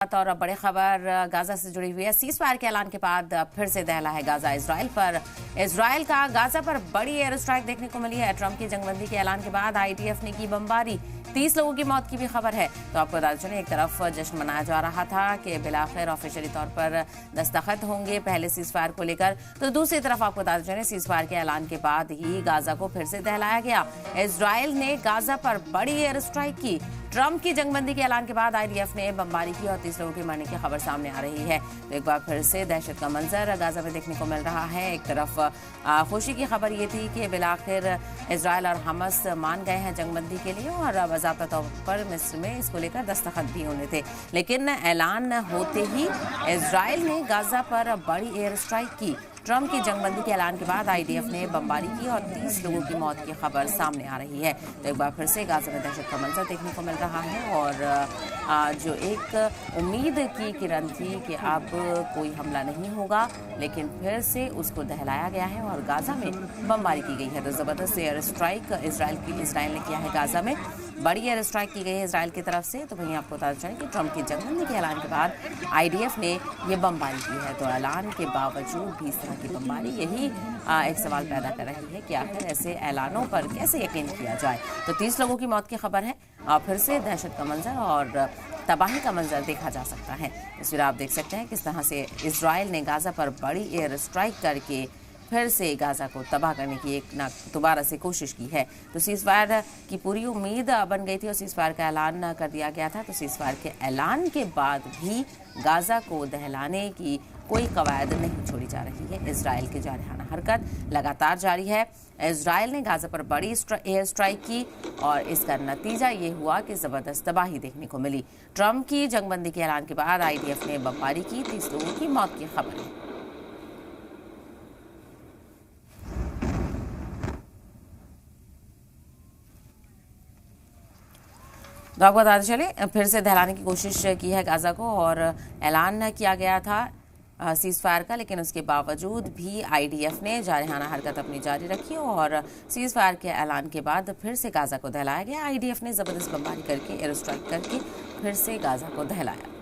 और बड़ी खबर गाजा से जुड़ी हुई है। सीज़फायर के ऐलान के बाद फिर से दहला है गाजा इसराइल पर। इसराइल का गाजा पर बड़ी एयर स्ट्राइक देखने को मिली है। ट्रंप की जंगबंदी के ऐलान के बाद आईडीएफ ने की बमबारी, 30 लोगों की मौत की भी खबर है। तो आपको बता दें, एक तरफ जश्न मनाया जा रहा था कि बिलाखिर ऑफिशियली तौर पर दस्तखत होंगे पहले सीज़फायर को लेकर, तो दूसरी तरफ आपको बता दें सीज़फायर के ऐलान के बाद ही गाजा को फिर से दहलाया गया। इसराइल ने गाजा पर बड़ी एयर स्ट्राइक की। ट्रंप की जंगबंदी के ऐलान के बाद आईडीएफ ने बमबारी की और 30 लोगों के मरने की खबर सामने आ रही है। तो एक बार फिर से दहशत का मंजर गाजा में देखने को मिल रहा है। एक तरफ खुशी की खबर ये थी कि बिलाखिर इसराइल और हमास मान गए हैं जंगबंदी के लिए और बाज़ाब्ता तौर पर मिस्र में इसको लेकर दस्तखत भी होने थे, लेकिन ऐलान होते ही इसराइल ने गाजा पर बड़ी एयर स्ट्राइक की। ट्रंप की जंगबंदी के ऐलान के बाद आईडीएफ ने बमबारी की और 30 लोगों की मौत की खबर सामने आ रही है। तो एक बार फिर से गाजा में दहशत का मंजर देखने को मिल रहा है और जो एक उम्मीद की किरण थी कि अब कोई हमला नहीं होगा, लेकिन फिर से उसको दहलाया गया है और गाजा में बमबारी की गई है। तो ज़बरदस्त एयर स्ट्राइक इसराइल ने किया है। गाजा में बड़ी एयर स्ट्राइक की गई है इसराइल की तरफ से। तो वहीं आपको बता दें कि ट्रंप की जंगबंदी के ऐलान के बाद आईडीएफ ने ये बमबारी की है। तो ऐलान के बावजूद भी इस तरह की बमबारी, यही एक सवाल पैदा कर रही है कि आखिर ऐसे ऐलानों पर कैसे यकीन किया जाए। तो 30 लोगों की मौत की खबर है और फिर से दहशत का मंजर और तबाही का मंजर देखा जा सकता है। तस्वीर आप देख सकते हैं किस तरह से इसराइल ने गाजा पर बड़ी एयर स्ट्राइक करके फिर से गाजा को तबाह करने की एक दोबारा से कोशिश की है। तो सीज़फायर की पूरी उम्मीद बन गई थी और सीज़फायर का ऐलान कर दिया गया था। तो सीज़फायर के ऐलान के बाद भी गाजा को दहलाने की कोई कवायद नहीं छोड़ी जा रही है। इसराइल की जारहाना हरकत लगातार जारी है। इसराइल ने गाजा पर बड़ी एयर स्ट्राइक की और इसका नतीजा ये हुआ कि ज़बरदस्त तबाही देखने को मिली। ट्रंप की जंगबंदी के ऐलान के बाद आईडीएफ ने बमबारी की, 30 लोगों की मौत की खबर है। तो आपको बताते चले फिर से दहलाने की कोशिश की है गाजा को और ऐलान किया गया था सीज़फायर का, लेकिन उसके बावजूद भी आईडीएफ ने जारहाना हरकत अपनी जारी रखी और सीज़फायर के ऐलान के बाद फिर से गाजा को दहलाया गया। आईडीएफ ने ज़बरदस्त बमबारी करके एयर स्ट्राइक करके फिर से गाजा को दहलाया।